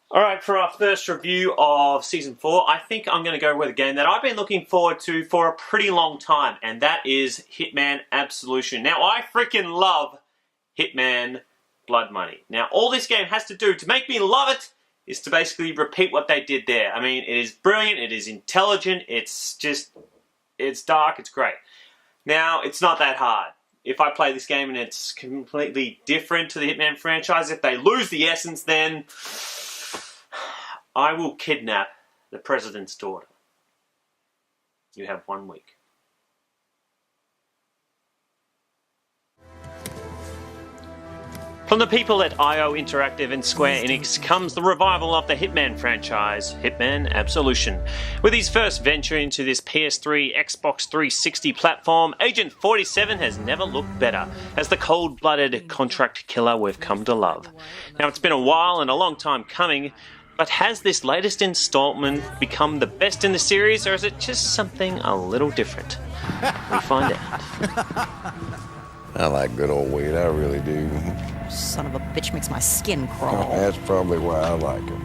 Alright, for our first review of Season 4, I think I'm going to go with a game that I've been looking forward to for a pretty long time, and that is Hitman Absolution. Now, I freaking love Hitman Blood Money. Now, all this game has to do to make me love it is to basically repeat what they did there. I mean, it is brilliant, it is intelligent, it's dark, it's great. Now, it's not that hard. If I play this game and it's completely different to the Hitman franchise, if they lose the essence, then I will kidnap the president's daughter. You have 1 week. From the people at IO Interactive and Square Enix comes the revival of the Hitman franchise, Hitman Absolution. With his first venture into this PS3, Xbox 360 platform, Agent 47 has never looked better as the cold-blooded contract killer we've come to love. Now, it's been a while and a long time coming, but has this latest installment become the best in the series, or is it just something a little different? We find out. I like good old weed, I really do. Son of a bitch makes my skin crawl. That's probably why I like it.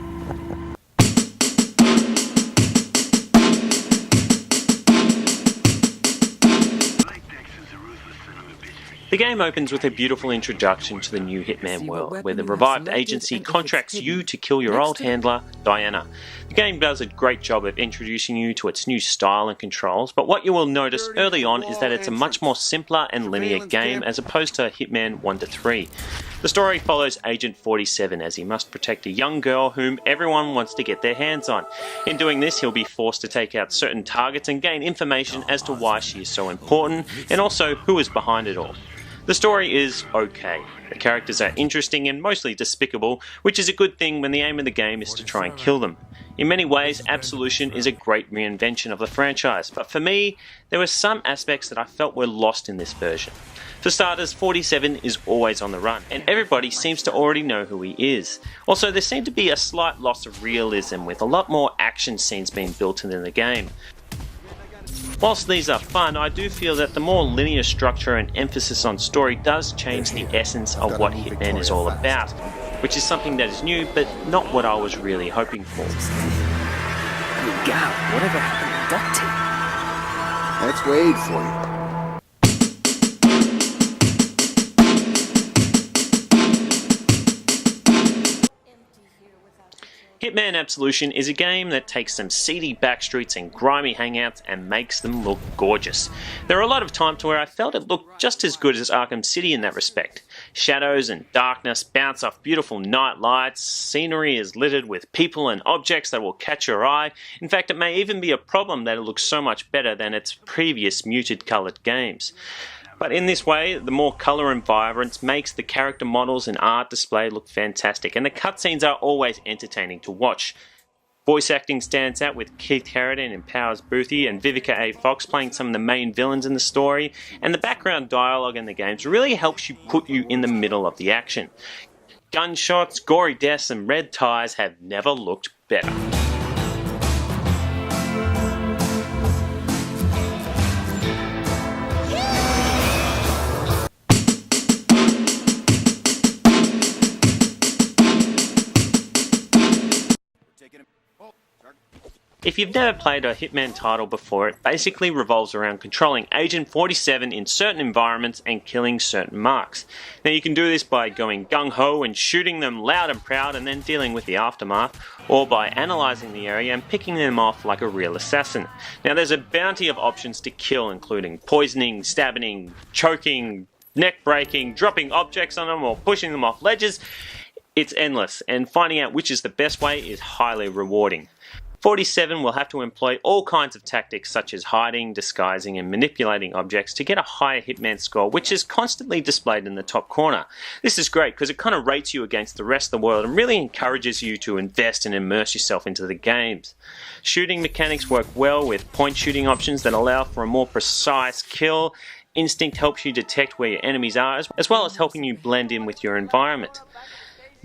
The game opens with a beautiful introduction to the new Hitman world, where the revived agency contracts you to kill your old handler, Diana. The game does a great job of introducing you to its new style and controls, but what you will notice early on is that it's a much more simpler and linear game as opposed to Hitman 1 to 3. The story follows Agent 47 as he must protect a young girl whom everyone wants to get their hands on. In doing this, he'll be forced to take out certain targets and gain information as to why she is so important, and also who is behind it all. The story is okay. The characters are interesting and mostly despicable, which is a good thing when the aim of the game is to try and kill them. In many ways, Absolution is a great reinvention of the franchise, but for me, there were some aspects that I felt were lost in this version. For starters, 47 is always on the run, and everybody seems to already know who he is. Also, there seemed to be a slight loss of realism, with a lot more action scenes being built into the game. Whilst these are fun, I do feel that the more linear structure and emphasis on story does change the essence of what Hitman is all about, which is something that is new, but not what I was really hoping for. Good God, whatever happened to duct tape? That's Wade for you. Hitman Absolution is a game that takes some seedy backstreets and grimy hangouts and makes them look gorgeous. There are a lot of times where I felt it looked just as good as Arkham City in that respect. Shadows and darkness bounce off beautiful night lights, scenery is littered with people and objects that will catch your eye. In fact, it may even be a problem that it looks so much better than its previous muted coloured games. But in this way, the more colour and vibrance makes the character models and art display look fantastic, and the cutscenes are always entertaining to watch. Voice acting stands out with Keith Carradine and Powers Boothie and Vivica A. Fox playing some of the main villains in the story, and the background dialogue in the games really helps you put you in the middle of the action. Gunshots, gory deaths and red ties have never looked better. If you've never played a Hitman title before, it basically revolves around controlling Agent 47 in certain environments and killing certain marks. Now you can do this by going gung-ho and shooting them loud and proud and then dealing with the aftermath, or by analysing the area and picking them off like a real assassin. Now there's a bounty of options to kill, including poisoning, stabbing, choking, neck breaking, dropping objects on them or pushing them off ledges. It's endless, and finding out which is the best way is highly rewarding. 47 will have to employ all kinds of tactics such as hiding, disguising and manipulating objects to get a higher Hitman score, which is constantly displayed in the top corner. This is great because it kind of rates you against the rest of the world and really encourages you to invest and immerse yourself into the games. Shooting mechanics work well with point shooting options that allow for a more precise kill. Instinct helps you detect where your enemies are, as well as helping you blend in with your environment.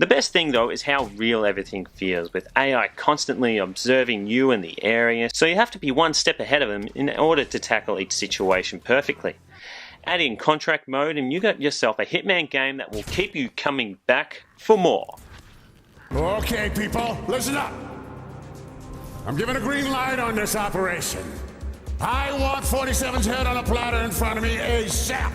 The best thing though is how real everything feels, with AI constantly observing you and the area, so you have to be one step ahead of them in order to tackle each situation perfectly. Add in contract mode and you got yourself a Hitman game that will keep you coming back for more. Okay, people, listen up. I'm giving a green light on this operation. I want 47's head on a platter in front of me ASAP.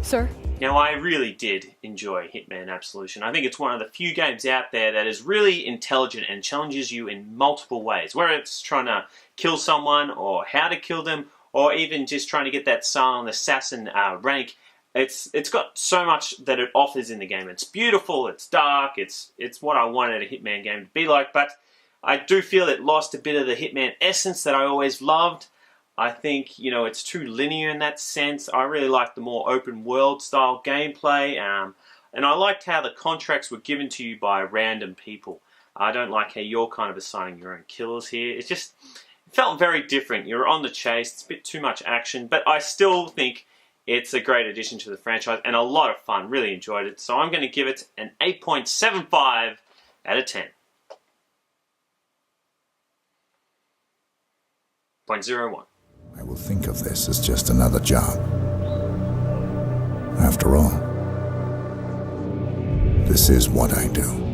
Sir? Now, I really did enjoy Hitman Absolution. I think it's one of the few games out there that is really intelligent and challenges you in multiple ways. Whether it's trying to kill someone, or how to kill them, or even just trying to get that silent assassin rank. It's got so much that it offers in the game. It's beautiful, it's dark, it's what I wanted a Hitman game to be like, but I do feel it lost a bit of the Hitman essence that I always loved. I think, you know, it's too linear in that sense. I really like the more open world style gameplay, and I liked how the contracts were given to you by random people. I don't like how you're kind of assigning your own killers here. It felt very different. You're on the chase, it's a bit too much action, but I still think it's a great addition to the franchise and a lot of fun. Really enjoyed it. So I'm going to give it an 8.75 out of 10. 0.01. I will think of this as just another job. After all, this is what I do.